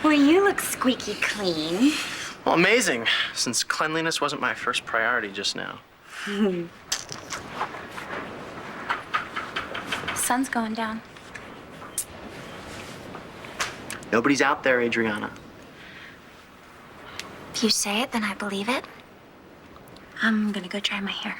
Well, you look squeaky clean. Well, amazing, since cleanliness wasn't my first priority just now. Sun's going down. Nobody's out there, Adriana. If you say it, then I believe it. I'm gonna go dry my hair.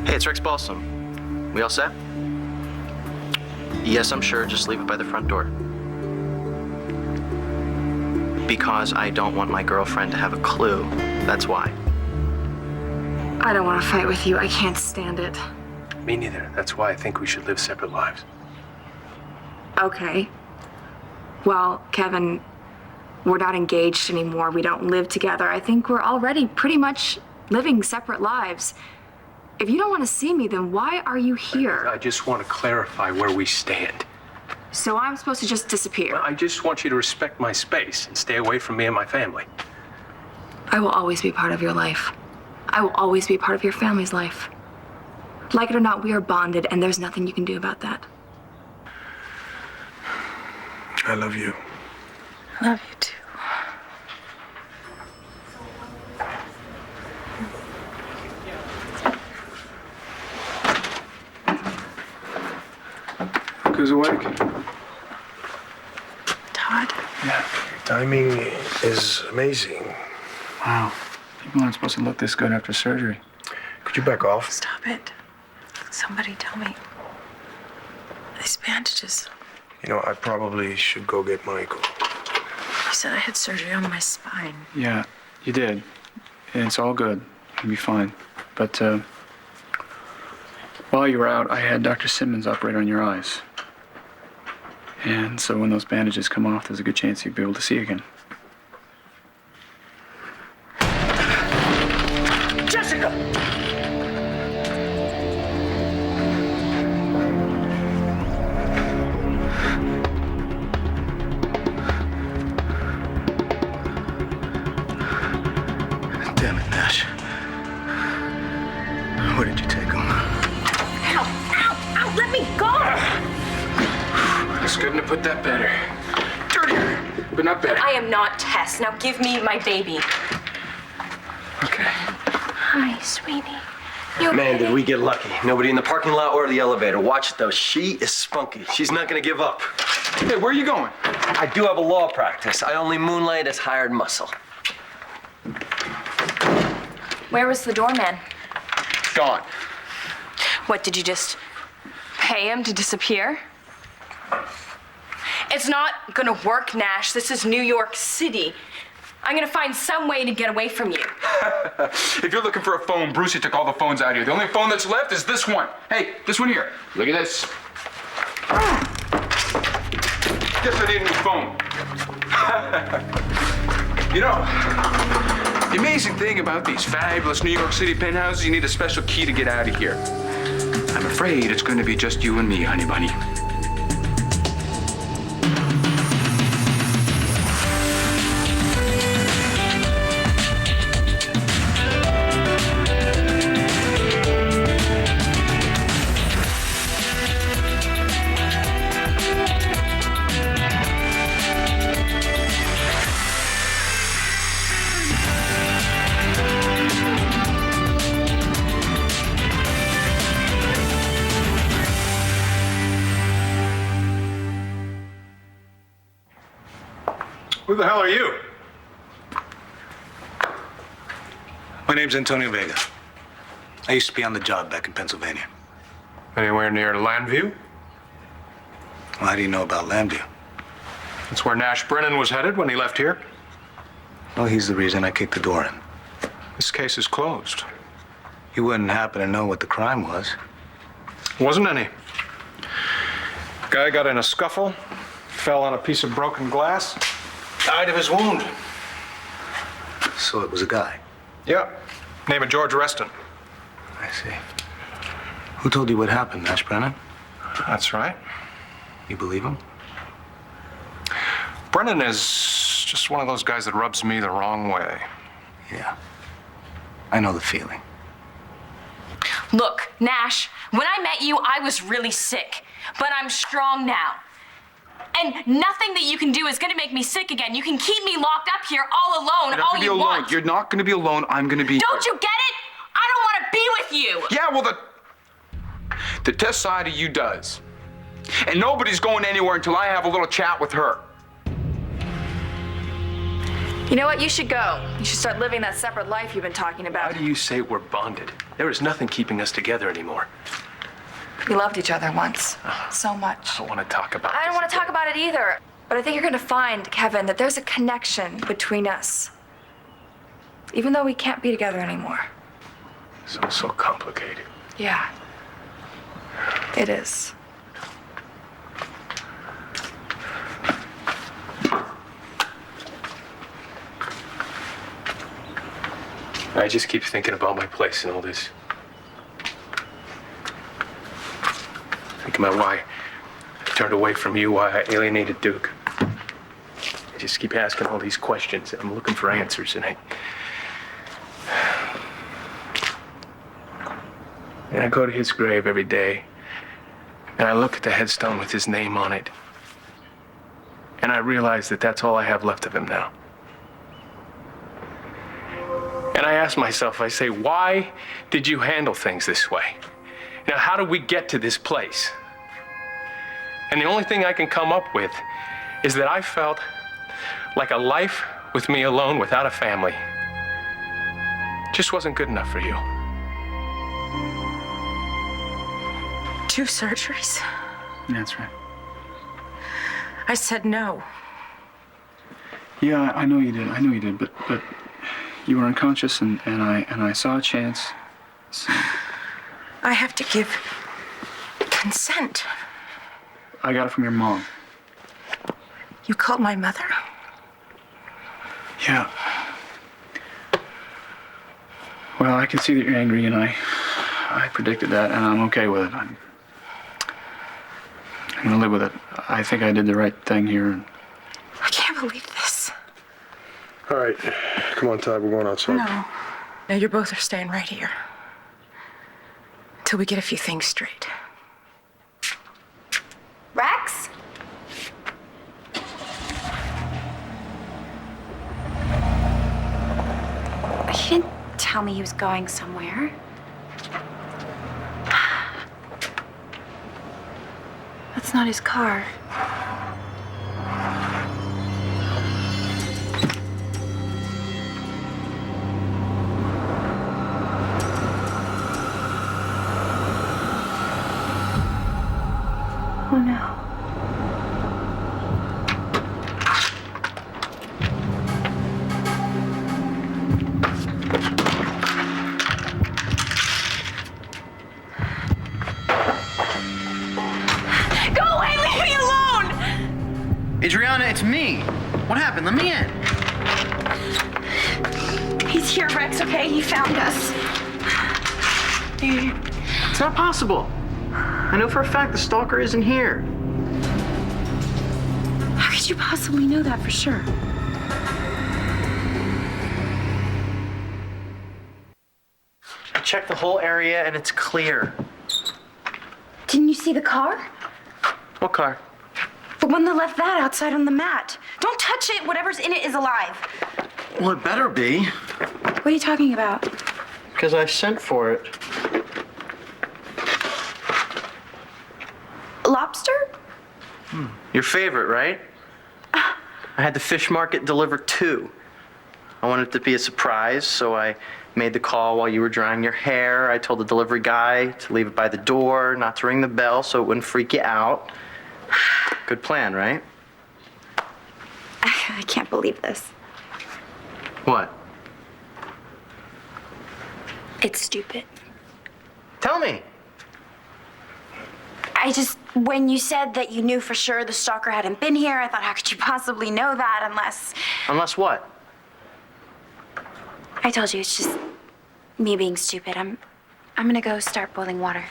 Hey, it's Rex Balsam. We all set? Yes, I'm sure. Just leave it by the front door. Because I don't want my girlfriend to have a clue. That's why. I don't want to fight with you. I can't stand it. Me neither. That's why I think we should live separate lives. Okay. Well, Kevin, we're not engaged anymore. We don't live together. I think we're already pretty much living separate lives. If you don't want to see me, then why are you here? I just want to clarify where we stand. So I'm supposed to just disappear? I just want you to respect my space and stay away from me and my family. I will always be part of your life. I will always be part of your family's life. Like it or not, we are bonded, and there's nothing you can do about that. I love you. I love you too. Who's awake? Todd. Yeah. Timing is amazing. Wow. People aren't supposed to look this good after surgery. Could you back off? Stop it. Somebody tell me. These bandages. You know, I probably should go get Michael. You said I had surgery on my spine. Yeah, you did. And it's all good. You'll be fine. But, while you were out, I had Dr. Simmons operate on your eyes. And so when those bandages come off, there's a good chance you'll be able to see again. Jessica! Damn it, Nash. Where did you take him? Ow! Ow! Ow! Let me go! It's good to put that better. Dirtier, but not better. I am not Tess. Now give me my baby. Okay. Hi, sweetie. You Man, okay? did we get lucky. Nobody in the parking lot or the elevator. Watch it, though. She is spunky. She's not gonna give up. Hey, where are you going? I do have a law practice. I only moonlight as hired muscle. Where was the doorman? Gone. What, did you just pay him to disappear? It's not gonna work, Nash. This is New York City. I'm gonna find some way to get away from you. If you're looking for a phone, Brucey took all the phones out here. The only phone that's left is this one. Hey, this one here. Look at this. Guess I need a new phone. You know, the amazing thing about these fabulous New York City penthouses, you need a special key to get out of here. I'm afraid it's going to be just you and me, honey bunny. Who the hell are you? My name's Antonio Vega. I used to be on the job back in Pennsylvania. Anywhere near Landview? Well, how do you know about Landview? That's where Nash Brennan was headed when he left here. Well, he's the reason I kicked the door in. This case is closed. You wouldn't happen to know what the crime was. Wasn't any. Guy got in a scuffle, fell on a piece of broken glass, died of his wound. So it was a guy. Yeah. Name of George Reston. I see. Who told you what happened, Nash Brennan? That's right. You believe him? Brennan is just one of those guys that rubs me the wrong way. Yeah. I know the feeling. Look, Nash, when I met you, I was really sick, but I'm strong now. And nothing that you can do is gonna make me sick again. You can keep me locked up here all alone, all you want. You're not gonna be alone. I'm gonna be. Don't you get it? I don't want to be with you. Yeah, well, the test side of you does. And nobody's going anywhere until I have a little chat with her. You know what? You should go. You should start living that separate life you've been talking about. Why do you say we're bonded? There is nothing keeping us together anymore. We loved each other once. So much. I don't want to talk about I don't this. want to talk about it either. But I think you're going to find, Kevin, that there's a connection between us. Even though we can't be together anymore. So complicated. Yeah. It is. I just keep thinking about my place in all this. Think about why I turned away from you, why I alienated Duke. I just keep asking all these questions. I'm looking for answers, and I go to his grave every day, and I look at the headstone with his name on it, and I realize that that's all I have left of him now. And I ask myself, I say, why did you handle things this way? Now, how did we get to this place? And the only thing I can come up with is that I felt like a life with me alone without a family just wasn't good enough for you. 2 surgeries? That's right. I said no. Yeah, I know you did, but you were unconscious, and I saw a chance. So I have to give consent. I got it from your mom. You called my mother? Yeah. Well, I can see that you're angry, and I predicted that, and I'm okay with it. I'm gonna live with it. I think I did the right thing here. I can't believe this. All right, come on, Todd, we're going outside. No. No, you both are staying right here. Till we get a few things straight. Rex? He didn't tell me he was going somewhere. That's not his car. Oh no. Go away, leave me alone! Adriana, it's me. What happened? Let me in. He's here, Rex, okay? He found us. It's not possible. I know for a fact the stalker isn't here. How could you possibly know that for sure? I checked the whole area and it's clear. Didn't you see the car? What car? The one that left that outside on the mat. Don't touch it. Whatever's in it is alive. Well, it better be, What are you talking about? because I sent for it. Lobster? Your favorite, right? I had the fish market deliver 2. I wanted it to be a surprise, so I made the call while you were drying your hair. I told the delivery guy to leave it by the door, not to ring the bell so it wouldn't freak you out. Good plan, right? I can't believe this. What? It's stupid. Tell me. When you said that you knew for sure the stalker hadn't been here, I thought, how could you possibly know that unless... Unless what? I told you, it's just me being stupid. I'm gonna go start boiling water.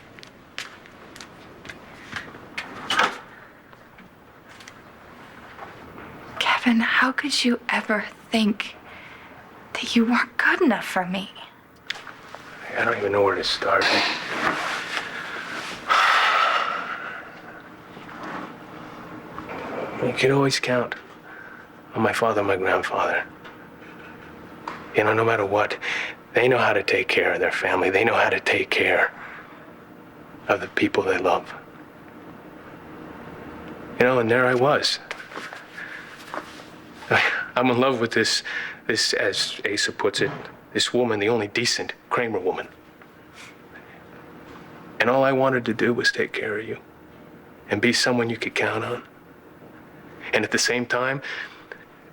Kevin. Kevin, how could you ever think that you weren't good enough for me? I don't even know where to start. You could always count on my father and my grandfather. You know, no matter what, they know how to take care of their family. They know how to take care of the people they love. You know, and there I was. I'm in love with this, as Asa puts it, this woman, the only decent Kramer woman. And all I wanted to do was take care of you and be someone you could count on. And at the same time,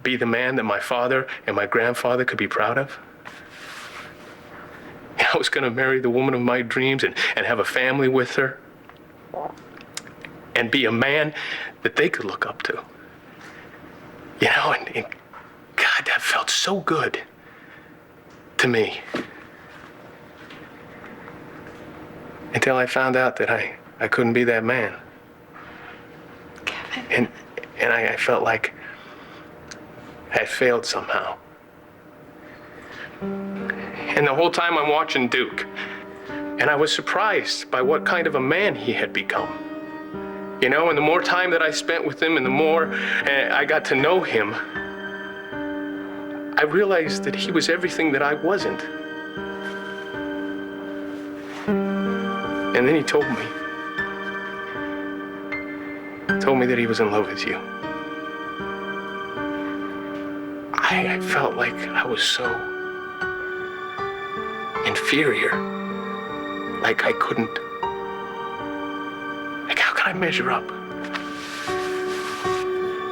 be the man that my father and my grandfather could be proud of. And I was gonna marry the woman of my dreams and have a family with her. And be a man that they could look up to. You know, and God, that felt so good to me. Until I found out that I couldn't be that man. Kevin. And I felt like I had failed somehow. And the whole time I'm watching Duke, and I was surprised by what kind of a man he had become. You know, and the more time that I spent with him and the more I got to know him, I realized that he was everything that I wasn't. And then he told me that he was in love with you. I felt like I was so inferior, like I couldn't, like how could I measure up?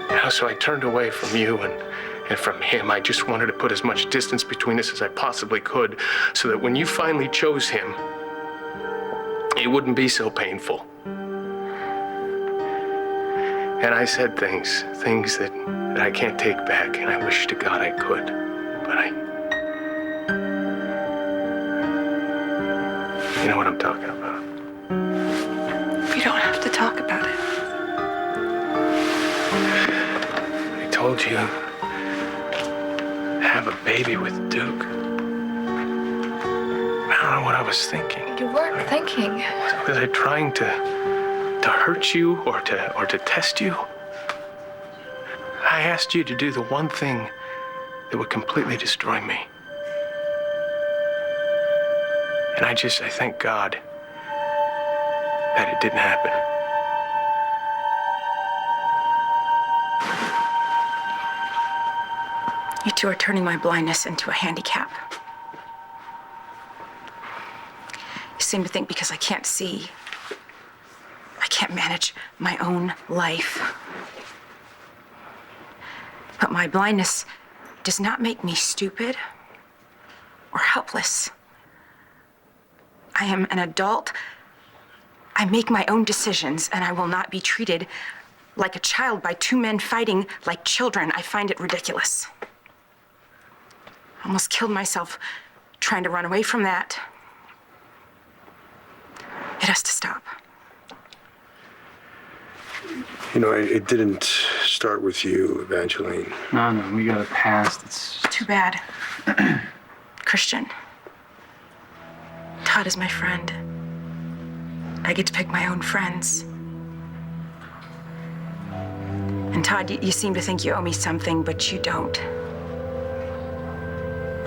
You know, so I turned away from you and from him. I just wanted to put as much distance between us as I possibly could, so that when you finally chose him, it wouldn't be so painful. And I said things that I can't take back, and I wish to God I could, but you know what I'm talking about. We don't have to talk about it. I told you, have a baby with Duke. I don't know what I was thinking. You weren't thinking. Was I trying to hurt you or to test you? I asked you to do the one thing that would completely destroy me. And I thank God that it didn't happen. You two are turning my blindness into a handicap. You seem to think because I can't see, I can't manage my own life. But my blindness does not make me stupid or helpless. I am an adult. I make my own decisions, and I will not be treated like a child by two men fighting like children. I find it ridiculous. I almost killed myself trying to run away from that. It has to stop. You know, it didn't start with you, Evangeline. No, we got a past. It's Too bad. Christian. Todd is my friend. I get to pick my own friends. And Todd, you seem to think you owe me something, but you don't.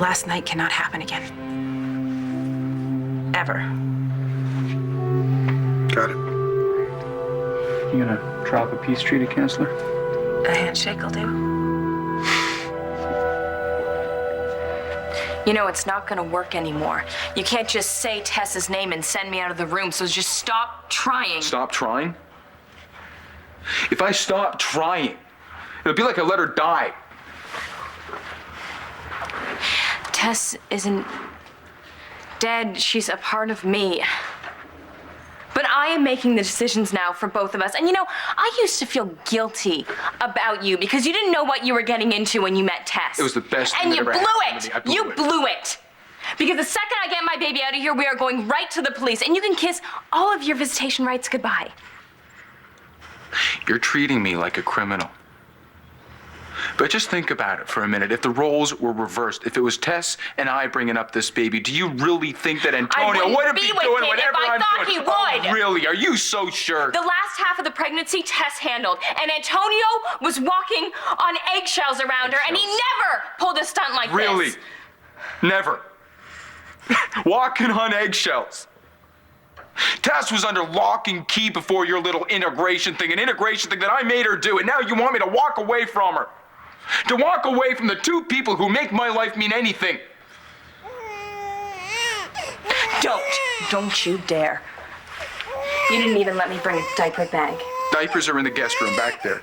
Last night cannot happen again. Ever. Got it. You gonna drop a peace treaty, Counselor? A handshake will do. You know, it's not gonna work anymore. You can't just say Tess's name and send me out of the room, so just stop trying. Stop trying? If I stop trying, it'll be like I let her die. Tess isn't dead. She's a part of me. But I am making the decisions now for both of us. And you know, I used to feel guilty about you because you didn't know what you were getting into when you met Tess. It was the best thing and that you ever blew happened it. to me. I You blew it. Because the second I get my baby out of here, we are going right to the police, and you can kiss all of your visitation rights goodbye. You're treating me like a criminal. But just think about it for a minute. If the roles were reversed, if it was Tess and I bringing up this baby, do you really think that Antonio wouldn't be doing whatever I'm doing? He would. Oh, really? Are you so sure? The last half of the pregnancy Tess handled, and Antonio was walking on eggshells around her, and he never pulled a stunt like Really? this. Never. Walking on eggshells. Tess was under lock and key before your little integration thing, an integration thing that I made her do, and now you want me to walk away from her. To walk away from the two people who make my life mean anything. Don't you dare. You didn't even let me bring a diaper bag. Diapers are in the guest room back there.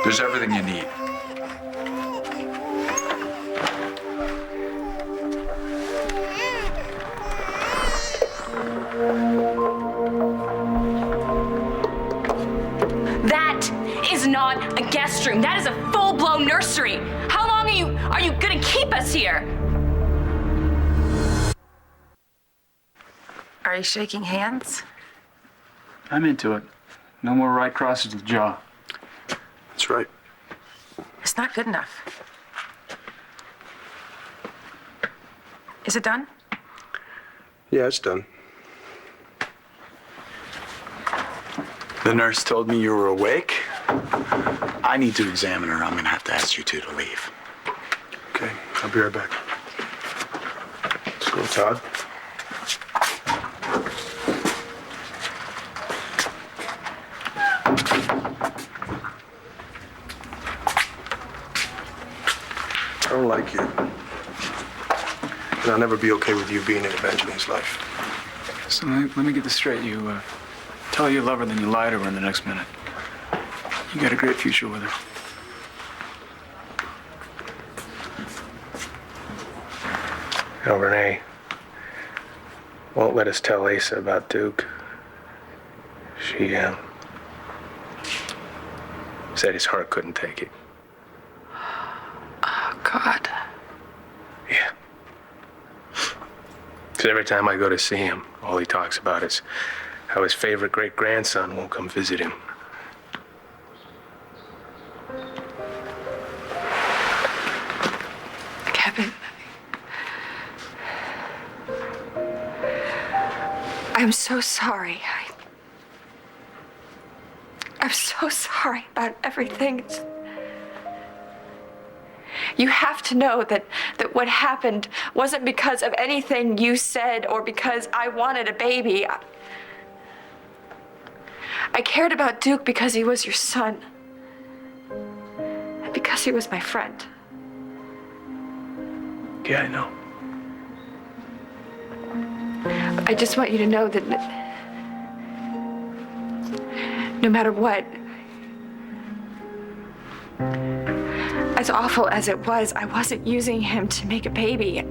There's everything you need. That is not a guest room. That is a full-blown nursery. How long are you gonna keep us here? Are you shaking hands? I'm into it. No more right crosses to the jaw. That's right. It's not good enough. Is it done? Yeah, it's done. The nurse told me you were awake. I need to examine her. I'm gonna have to ask you two to leave. Okay, I'll be right back. Let's go, Todd. I don't like you. And I'll never be okay with you being in Evangeline's life. So let me get this straight. You tell you love her, then you lie to her in the next minute. You got a great future with her. Now, Renee won't let us tell Asa about Duke. She said his heart couldn't take it. Oh, God. Yeah. Because every time I go to see him, all he talks about is how his favorite great-grandson won't come visit him. Kevin. I'm so sorry. I'm so sorry about everything. You have to know that what happened wasn't because of anything you said or because I wanted a baby. I cared about Duke because he was your son. And because he was my friend. Yeah, I know. I just want you to know that no matter what, as awful as it was, I wasn't using him to make a baby.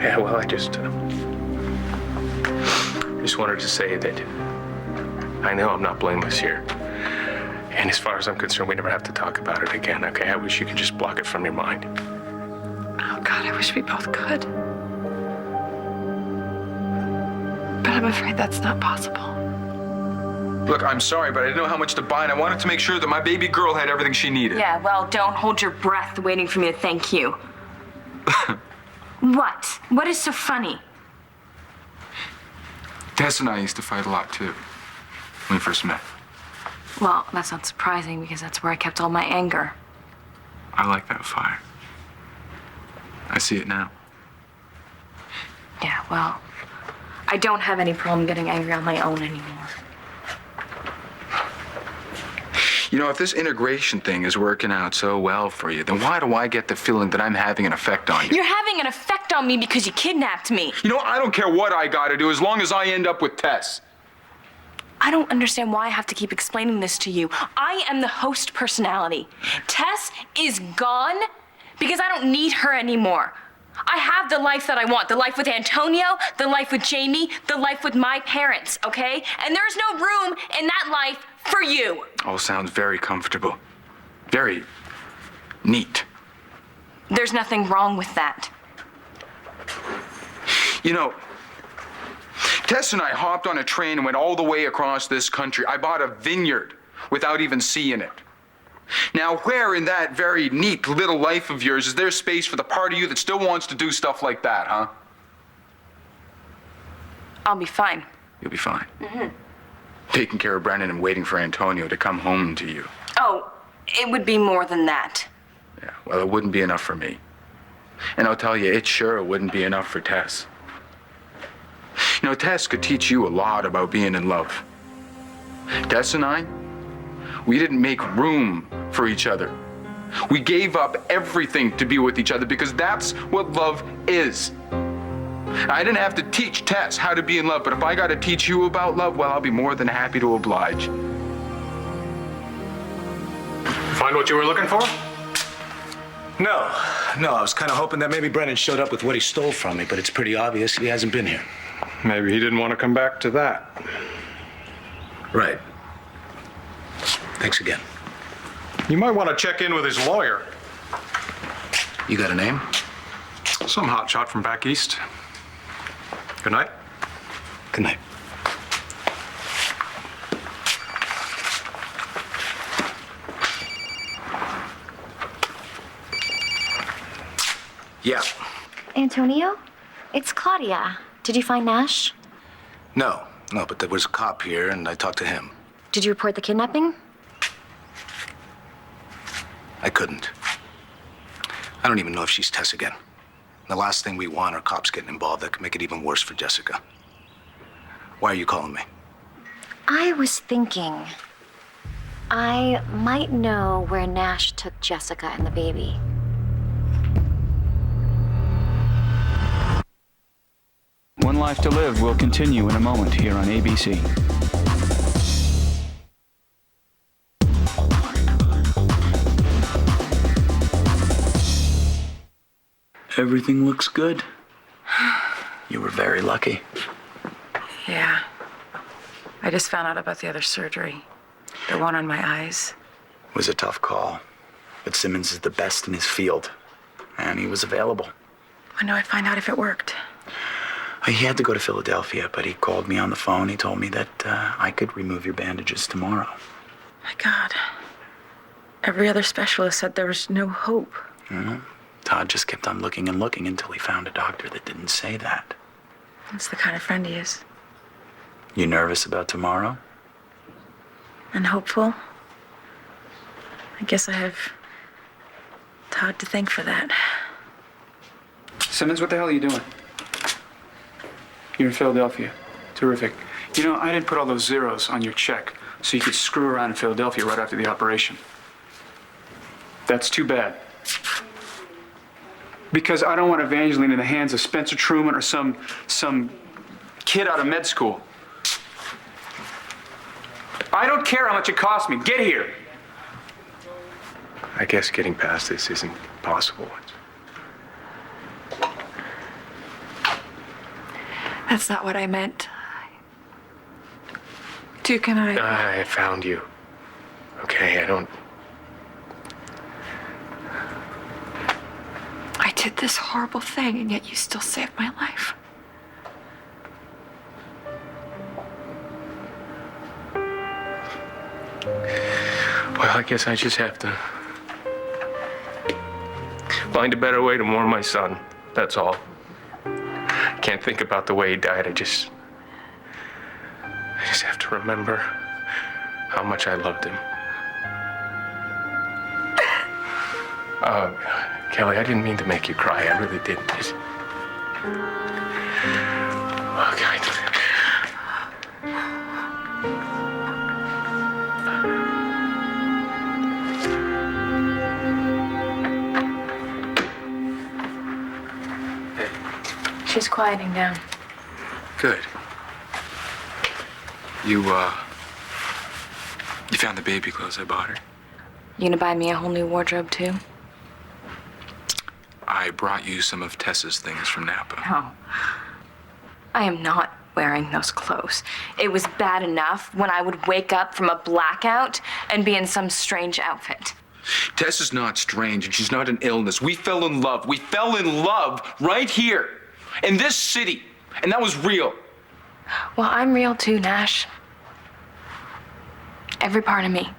Yeah, well, I just wanted to say that I know I'm not blameless here. And as far as I'm concerned, we never have to talk about it again, okay? I wish you could just block it from your mind. Oh, God, I wish we both could. But I'm afraid that's not possible. Look, I'm sorry, but I didn't know how much to buy, and I wanted to make sure that my baby girl had everything she needed. Yeah, well, don't hold your breath waiting for me to thank you. What? What is so funny? Tess and I used to fight a lot, too, when we first met. Well, that's not surprising because that's where I kept all my anger. I like that fire. I see it now. Yeah, well, I don't have any problem getting angry on my own anymore. You know, if this integration thing is working out so well for you, then why do I get the feeling that I'm having an effect on you? You're having an effect on me because you kidnapped me. You know, I don't care what I gotta do as long as I end up with Tess. I don't understand why I have to keep explaining this to you. I am the host personality. Tess is gone because I don't need her anymore. I have the life that I want, the life with Antonio, the life with Jamie, the life with my parents, okay? And there's no room in that life for you. All sounds very comfortable. Very neat. There's nothing wrong with that. You know, Tess and I hopped on a train and went all the way across this country. I bought a vineyard without even seeing it. Now, where in that very neat little life of yours is there space for the part of you that still wants to do stuff like that, huh? I'll be fine. You'll be fine. Taking care of Brennan and waiting for Antonio to come home to you. Oh, it would be more than that. Yeah, well, it wouldn't be enough for me. And I'll tell you, it sure wouldn't be enough for Tess. You know, Tess could teach you a lot about being in love. Tess and I, we didn't make room for each other. We gave up everything to be with each other because that's what love is. I didn't have to teach Tess how to be in love, but if I got to teach you about love, well, I'll be more than happy to oblige. Find what you were looking for? No, I was kind of hoping that maybe Brennan showed up with what he stole from me, but it's pretty obvious he hasn't been here. Maybe he didn't want to come back to that. Right. Thanks again. You might want to check in with his lawyer. You got a name? Some hotshot from back east. Good night. Good night. Yeah. Antonio? It's Claudia. Did you find Nash? No, but there was a cop here and I talked to him. Did you report the kidnapping? I couldn't. I don't even know if she's Tess again. The last thing we want are cops getting involved that could make it even worse for Jessica. Why are you calling me? I was thinking I might know where Nash took Jessica and the baby. One Life to Live will continue in a moment here on ABC. Everything looks good. You were very lucky. Yeah. I just found out about the other surgery. The one on my eyes. It was a tough call, but Simmons is the best in his field, and he was available. When do I find out if it worked? He had to go to Philadelphia, but he called me on the phone. He told me that I could remove your bandages tomorrow. My God. Every other specialist said there was no hope. Todd just kept on looking and looking until he found a doctor that didn't say that. That's the kind of friend he is. You nervous about tomorrow? And hopeful. I guess I have Todd to thank for that. Simmons, what the hell are you doing? You're in Philadelphia. Terrific. You know, I didn't put all those zeros on your check so you could screw around in Philadelphia right after the operation. That's too bad. Because I don't want Evangeline in the hands of Spencer Truman or some kid out of med school. I don't care how much it costs me. Get here. I guess getting past this isn't possible. That's not what I meant. Duke and I... I found you. Okay, I did this horrible thing, and yet you still saved my life. Well, I guess I just have to find a better way to mourn my son. That's all. I can't think about the way he died. I just have to remember how much I loved him. Kelly, I didn't mean to make you cry. I really didn't. Okay. She's quieting down. Good. You found the baby clothes I bought her? You gonna buy me a whole new wardrobe, too? I brought you some of Tessa's things from Napa. No. I am not wearing those clothes. It was bad enough when I would wake up from a blackout and be in some strange outfit. Tess is not strange, and she's not an illness. We fell in love. We fell in love right here, in this city, and that was real. Well, I'm real too, Nash. Every part of me.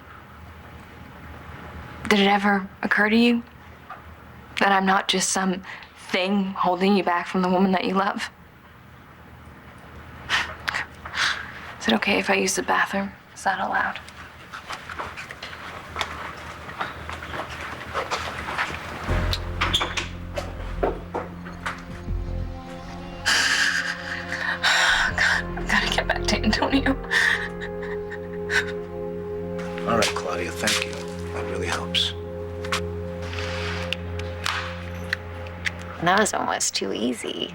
Did it ever occur to you that I'm not just some thing holding you back from the woman that you love? Is it okay if I use the bathroom? Is that allowed? God, I've got to get back to Antonio. All right, Claudia, thank you. That really helps. That was almost too easy.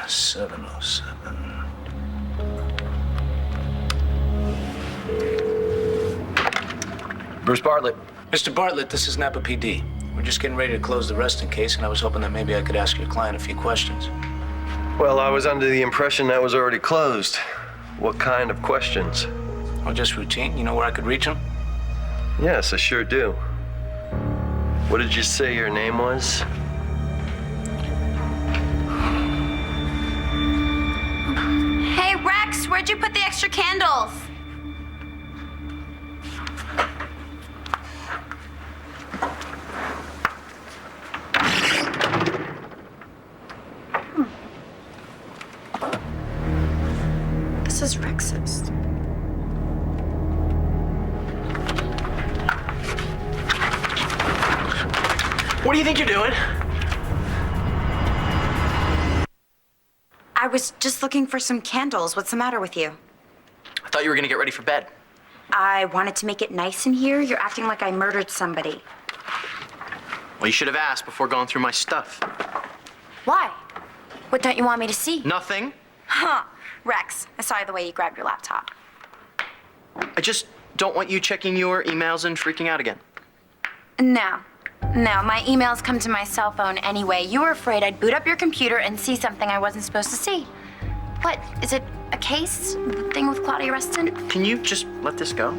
707. Bruce Bartlett. Mr. Bartlett, this is Napa PD. We're just getting ready to close the arresting case, and I was hoping that maybe I could ask your client a few questions. Well, I was under the impression that was already closed. What kind of questions? Oh, just routine? You know where I could reach him? Yes, I sure do. What did you say your name was? Hey, Rex, where'd you put the extra candles? This is Rex's. What do you think you're doing? I was just looking for some candles. What's the matter with you? I thought you were gonna get ready for bed. I wanted to make it nice in here. You're acting like I murdered somebody. Well, you should have asked before going through my stuff. Why? What don't you want me to see? Nothing. Huh. Rex, I saw the way you grabbed your laptop. I just don't want you checking your emails and freaking out again. No. No, my emails come to my cell phone anyway. You were afraid I'd boot up your computer and see something I wasn't supposed to see. What, is it a case? The thing with Claudia Reston? Can you just let this go?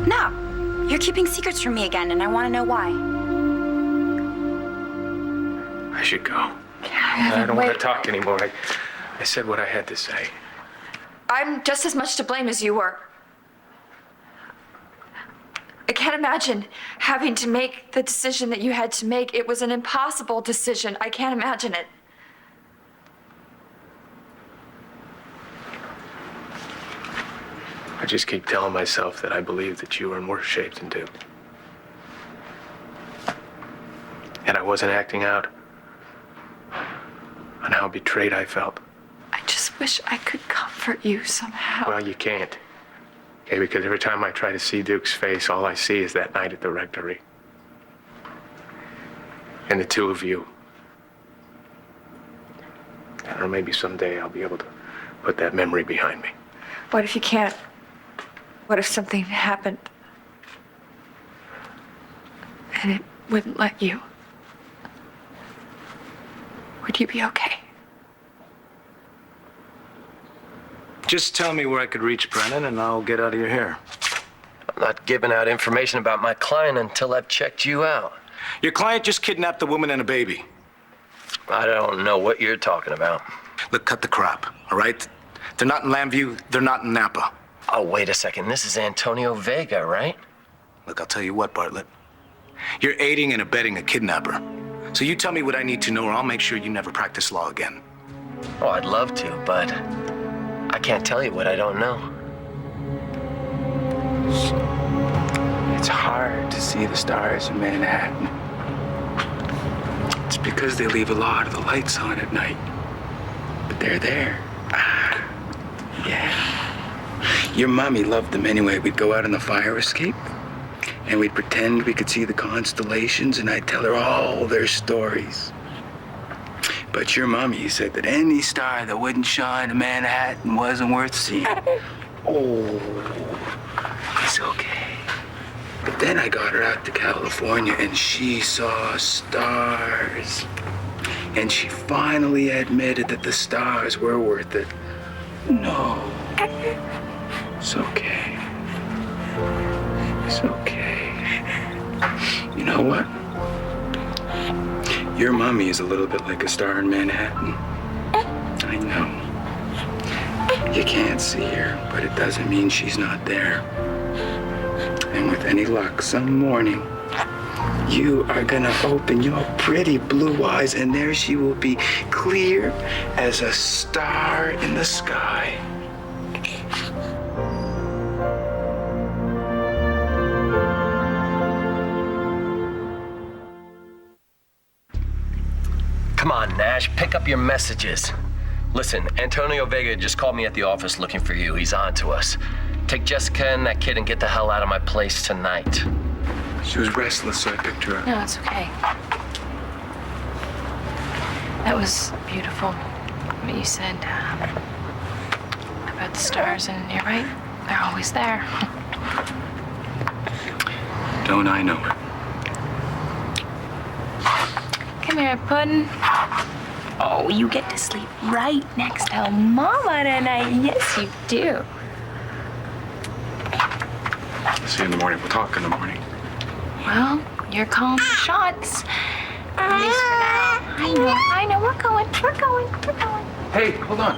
No. You're keeping secrets from me again, and I want to know why. I should go. I don't want to talk anymore. I said what I had to say. I'm just as much to blame as you were. I can't imagine having to make the decision that you had to make. It was an impossible decision. I can't imagine it. I just keep telling myself that I believe that you were in worse shape than Duke. And I wasn't acting out on how betrayed I felt. I just wish I could comfort you somehow. Well, you can't. Okay, because every time I try to see Duke's face, all I see is that night at the rectory. And the two of you. Or maybe someday I'll be able to put that memory behind me. What if you can't? What if something happened and it wouldn't let you? Would you be okay? Just tell me where I could reach Brennan, and I'll get out of your hair. I'm not giving out information about my client until I've checked you out. Your client just kidnapped a woman and a baby. I don't know what you're talking about. Look, cut the crap, all right? They're not in Lambview, they're not in Napa. Oh, wait a second. This is Antonio Vega, right? Look, I'll tell you what, Bartlett. You're aiding and abetting a kidnapper. So you tell me what I need to know, or I'll make sure you never practice law again. Oh, I'd love to, but I can't tell you what I don't know. It's hard to see the stars in Manhattan. It's because they leave a lot of the lights on at night. But they're there. Yeah. Your mommy loved them anyway. We'd go out on the fire escape, and we'd pretend we could see the constellations, and I'd tell her all their stories. But your mommy said that any star that wouldn't shine in Manhattan wasn't worth seeing. Oh, it's okay. But then I got her out to California, and she saw stars. And she finally admitted that the stars were worth it. No. It's okay. It's okay. You know what? Your mommy is a little bit like a star in Manhattan. I know. You can't see her, but it doesn't mean she's not there. And with any luck, some morning, you are gonna open your pretty blue eyes, and there she will be, clear as a star in the sky. Come on, Nash, pick up your messages. Listen, Antonio Vega just called me at the office looking for you. He's on to us. Take Jessica and that kid and get the hell out of my place tonight. She was restless, so I picked her up. No, it's okay. That was beautiful, what you said about the stars, and you're right. They're always there. Don't I know it? Come here, Puddin'. Oh, you get to sleep right next to Mama tonight. Yes, you do. See you in the morning. We'll talk in the morning. Well, you're calling the shots. At least for now. I know. We're going. Hey, hold on.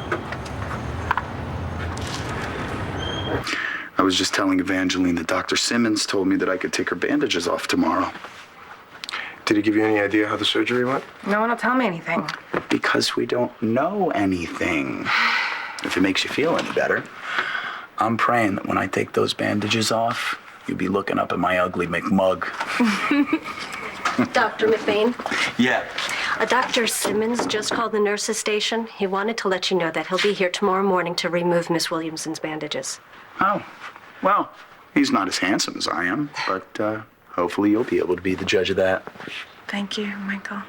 I was just telling Evangeline that Dr. Simmons told me that I could take her bandages off tomorrow. Did he give you any idea how the surgery went? No one will tell me anything. Because we don't know anything. If it makes you feel any better, I'm praying that when I take those bandages off, you'll be looking up at my ugly McMug. Dr. McBain, Yeah. Dr. Simmons just called the nurses station. He wanted to let you know that he'll be here tomorrow morning to remove Miss Williamson's bandages. Oh, well, he's not as handsome as I am, but hopefully you'll be able to be the judge of that. Thank you, Michael.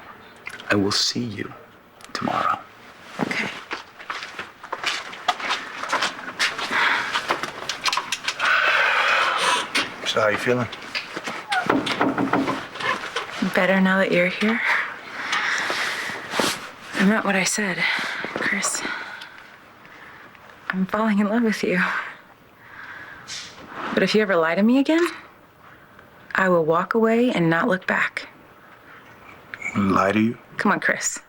I will see you tomorrow. Okay. So how you feeling? Better now that you're here. I meant what I said, Chris. I'm falling in love with you. But if you ever lie to me again, I will walk away and not look back. Lie to you? Come on, Chris.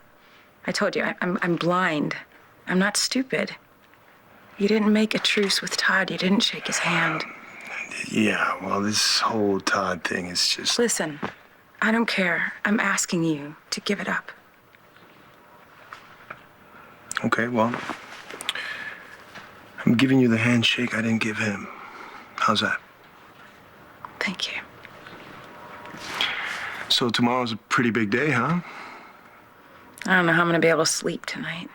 I told you, I'm blind. I'm not stupid. You didn't make a truce with Todd. You didn't shake his hand. Yeah, well, this whole Todd thing is just... Listen, I don't care. I'm asking you to give it up. Okay, well, I'm giving you the handshake I didn't give him. How's that? Thank you. So tomorrow's a pretty big day, huh? I don't know how I'm gonna be able to sleep tonight.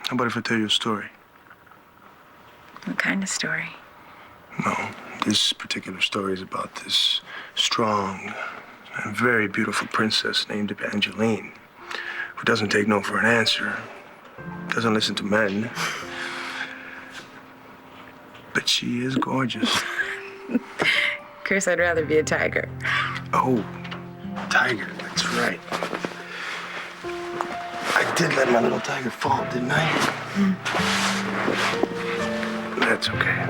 How about if I tell you a story? What kind of story? No, this particular story is about this strong and very beautiful princess named Evangeline, who doesn't take no for an answer, doesn't listen to men. But she is gorgeous. Chris, I'd rather be a tiger. Oh, tiger, that's right. I did let my little tiger fall, didn't I? That's okay.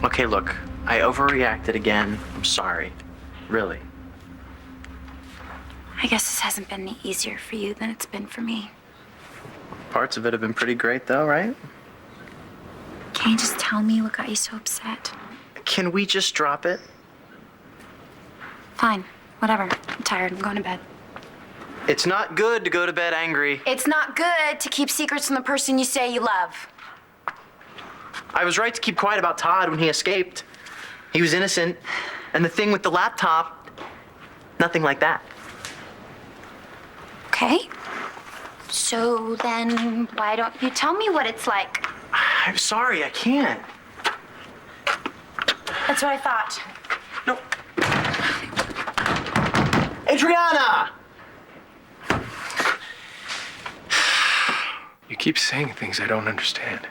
Okay, look, I overreacted again. I'm sorry. Really. I guess this hasn't been any easier for you than it's been for me. Parts of it have been pretty great, though, right? Can you just tell me what got you so upset? Can we just drop it? Fine, whatever. I'm tired. I'm going to bed. It's not good to go to bed angry. It's not good to keep secrets from the person you say you love. I was right to keep quiet about Todd when he escaped. He was innocent. And the thing with the laptop, nothing like that. Okay. So then why don't you tell me what it's like? I'm sorry, I can't. That's what I thought. No. Adriana! You keep saying things I don't understand.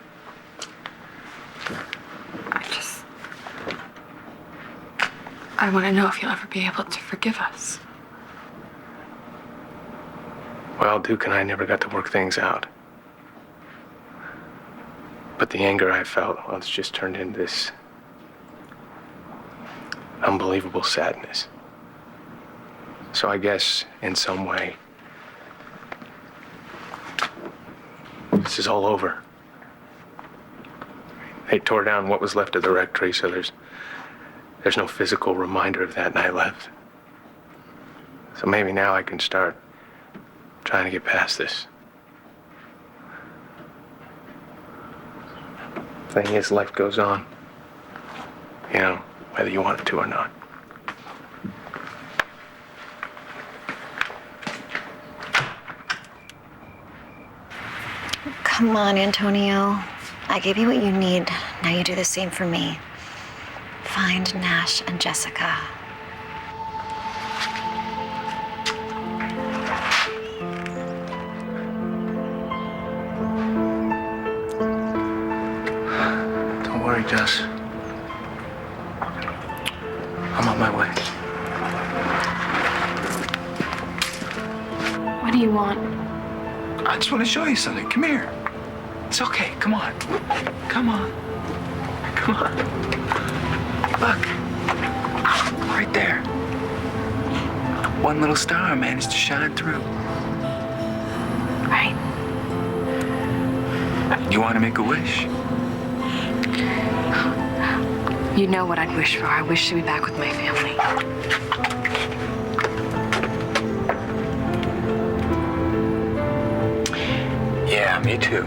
I want to know if you'll ever be able to forgive us. Well, Duke and I never got to work things out. But the anger I felt, well, it's just turned into this unbelievable sadness. So I guess, in some way, this is all over. They tore down what was left of the rectory, so there's no physical reminder of that night left. So maybe now I can start trying to get past this. Thing is, life goes on. You know, whether you want it to or not. Come on, Antonio. I gave you what you need. Now you do the same for me. Find Nash and Jessica. Don't worry, Jess. I'm on my way. What do you want? I just want to show you something. Come here. It's okay. Come on. Come on. Come on. Look. Right there. One little star managed to shine through. Right. You want to make a wish? You know what I'd wish for. I wish to be back with my family. Yeah, me too.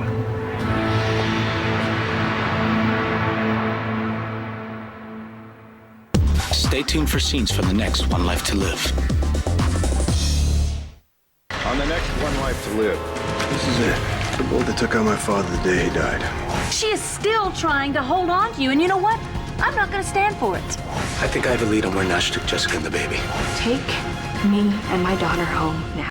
Stay tuned for scenes from the next One Life to Live. On the next One Life to Live, this is it. The bullet that took out my father the day he died. She is still trying to hold on to you, and you know what? I'm not going to stand for it. I think I have a lead on where Nash took Jessica and the baby. Take me and my daughter home now.